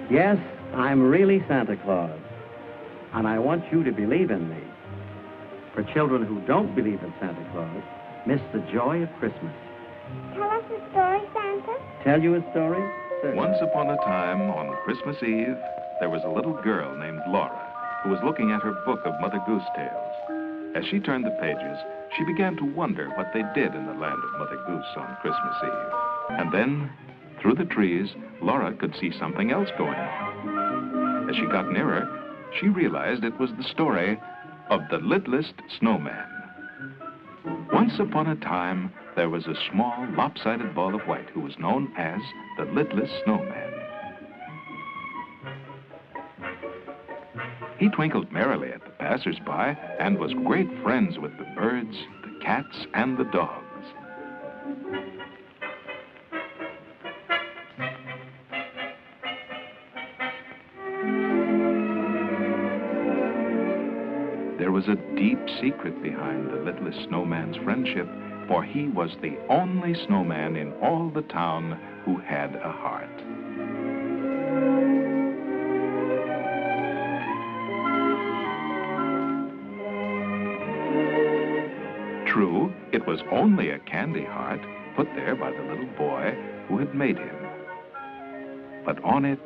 Yes, I'm really Santa Claus. And I want you to believe in me. For children who don't believe in Santa Claus, miss the joy of Christmas. Tell us a story, Santa. Tell you a story? Certainly. Once upon a time, on Christmas Eve, there was a little girl named Laura who was looking at her book of Mother Goose tales. As she turned the pages, she began to wonder what they did in the land of Mother Goose on Christmas Eve. And then, through the trees, Laura could see something else going on. As she got nearer, she realized it was the story of the Littlest Snowman. Once upon a time, there was a small, lopsided ball of white who was known as the Littlest Snowman. He twinkled merrily at the passers-by and was great friends with the birds, the cats, and the dogs. There was a deep secret behind the Littlest Snowman's friendship, for he was the only snowman in all the town who had a heart. True, it was only a candy heart put there by the little boy who had made him. But on it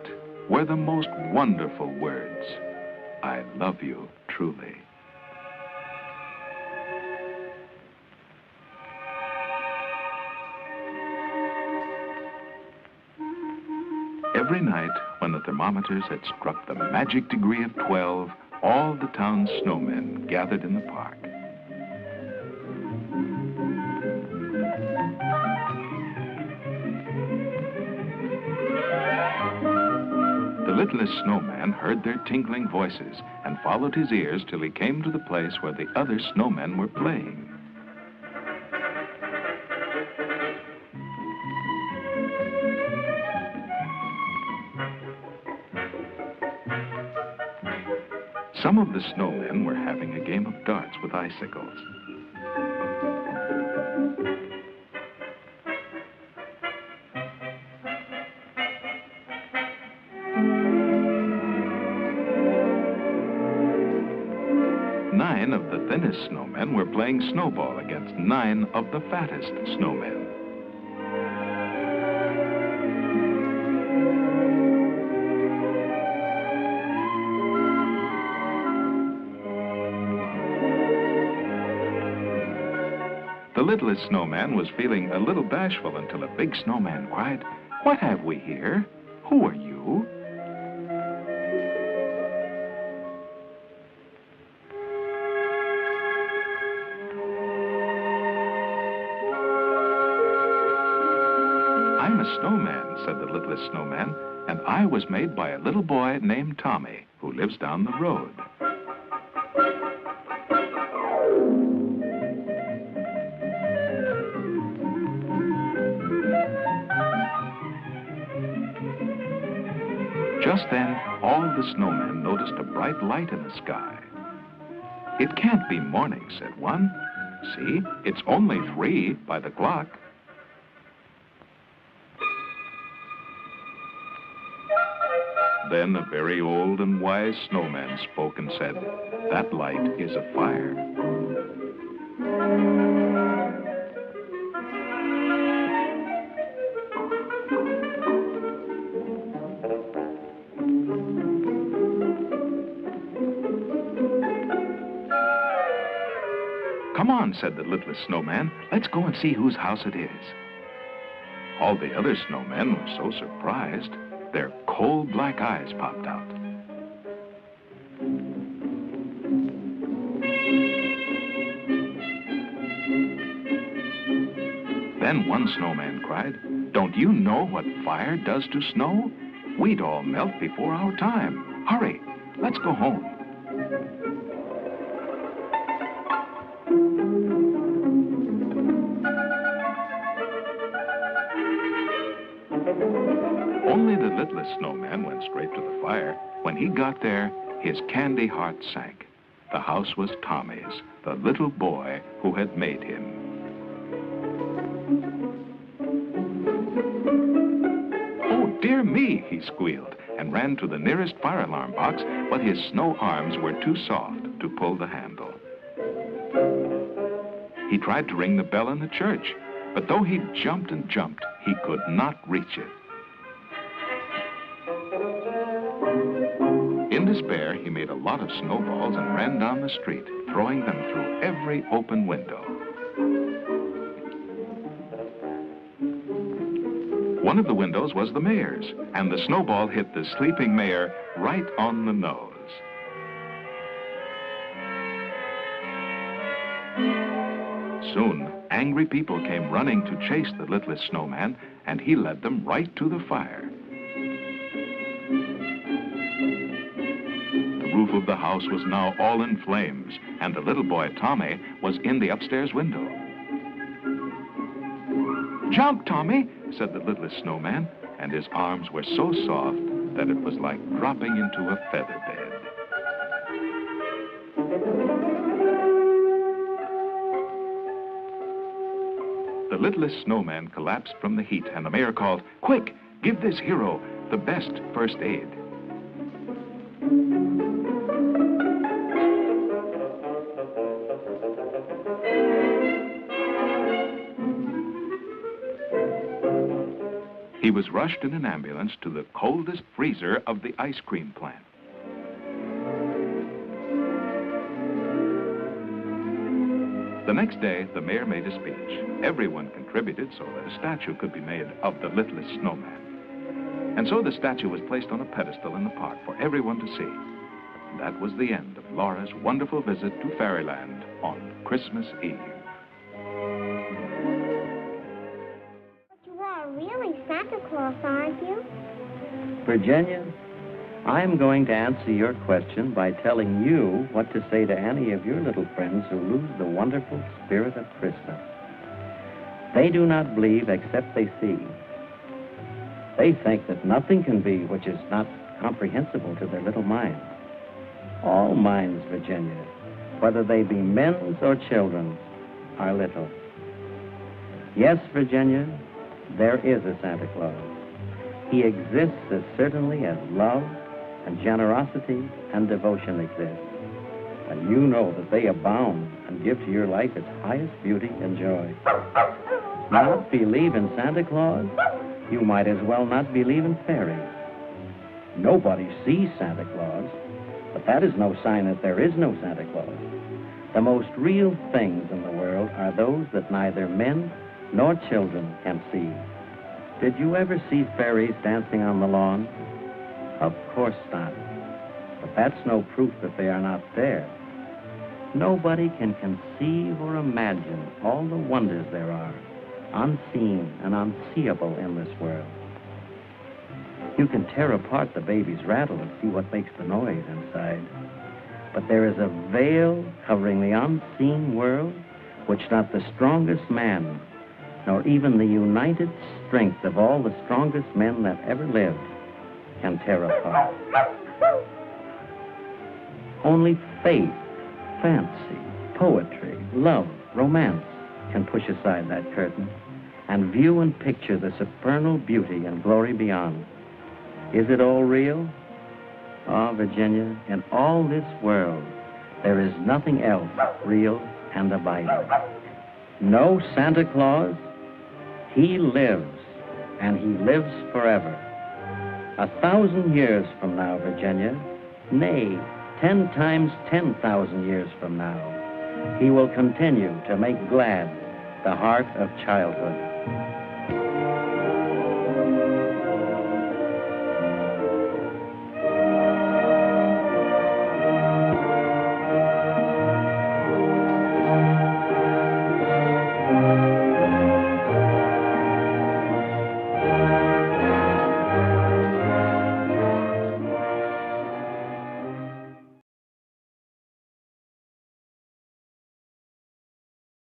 were the most wonderful words, "I love you truly." Every night, when the thermometers had struck the magic degree of 12, all the town's snowmen gathered in the park. The littlest snowman heard their tinkling voices and followed his ears till he came to the place where the other snowmen were playing. Some of the snowmen were having a game of darts with icicles. Nine of the thinnest snowmen were playing snowball against 9 of the fattest snowmen. The littlest snowman was feeling a little bashful until a big snowman cried, "What have we here? Who are you?" "I'm a snowman," said the littlest snowman, "and I was made by a little boy named Tommy, who lives down the road." Just then, all the snowmen noticed a bright light in the sky. "It can't be morning," said one. "See, it's only 3 by the clock." Then a very old and wise snowman spoke and said, "That light is a fire." "Come on," said the littlest snowman. "Let's go and see whose house it is." All the other snowmen were so surprised, their coal black eyes popped out. Then one snowman cried, "Don't you know what fire does to snow? We'd all melt before our time. Hurry, let's go home." Only the littlest snowman went straight to the fire. When he got there, his candy heart sank. The house was Tommy's, the little boy who had made him. "Oh, dear me," he squealed, and ran to the nearest fire alarm box, but his snow arms were too soft to pull the handle. He tried to ring the bell in the church, but though he jumped and jumped, he could not reach it. In despair, he made a lot of snowballs and ran down the street, throwing them through every open window. One of the windows was the mayor's, and the snowball hit the sleeping mayor right on the nose. Soon, angry people came running to chase the littlest snowman, and he led them right to the fire. The roof of the house was now all in flames, and the little boy, Tommy, was in the upstairs window. "Jump, Tommy," said the littlest snowman, and his arms were so soft that it was like dropping into a feather bed. The littlest snowman collapsed from the heat, and the mayor called, "Quick, give this hero the best first aid." He was rushed in an ambulance to the coldest freezer of the ice cream plant. The next day, the mayor made a speech. Everyone contributed so that a statue could be made of the littlest snowman. And so the statue was placed on a pedestal in the park for everyone to see. And that was the end of Laura's wonderful visit to Fairyland on Christmas Eve. But you are really Santa Claus, aren't you? Virginia, I'm going to answer your question by telling you what to say to any of your little friends who lose the wonderful spirit of Christmas. They do not believe except they see. They think that nothing can be which is not comprehensible to their little minds. All minds, Virginia, whether they be men's or children's, are little. Yes, Virginia, there is a Santa Claus. He exists as certainly as love and generosity and devotion exist. And you know that they abound and give to your life its highest beauty and joy. Not believe in Santa Claus? You might as well not believe in fairies. Nobody sees Santa Claus, but that is no sign that there is no Santa Claus. The most real things in the world are those that neither men nor children can see. Did you ever see fairies dancing on the lawn? Of course not. But that's no proof that they are not there. Nobody can conceive or imagine all the wonders there are, unseen and unseeable in this world. You can tear apart the baby's rattle and see what makes the noise inside. But there is a veil covering the unseen world which not the strongest man, nor even the united strength of all the strongest men that ever lived, can tear apart. Only faith, fancy, poetry, love, romance can push aside that curtain and view and picture the supernal beauty and glory beyond. Is it all real? Ah, Virginia, in all this world, there is nothing else real and abiding. No Santa Claus, he lives, and he lives forever. 1,000 years from now, Virginia, nay, 10 times 10,000 years from now, he will continue to make glad the heart of childhood.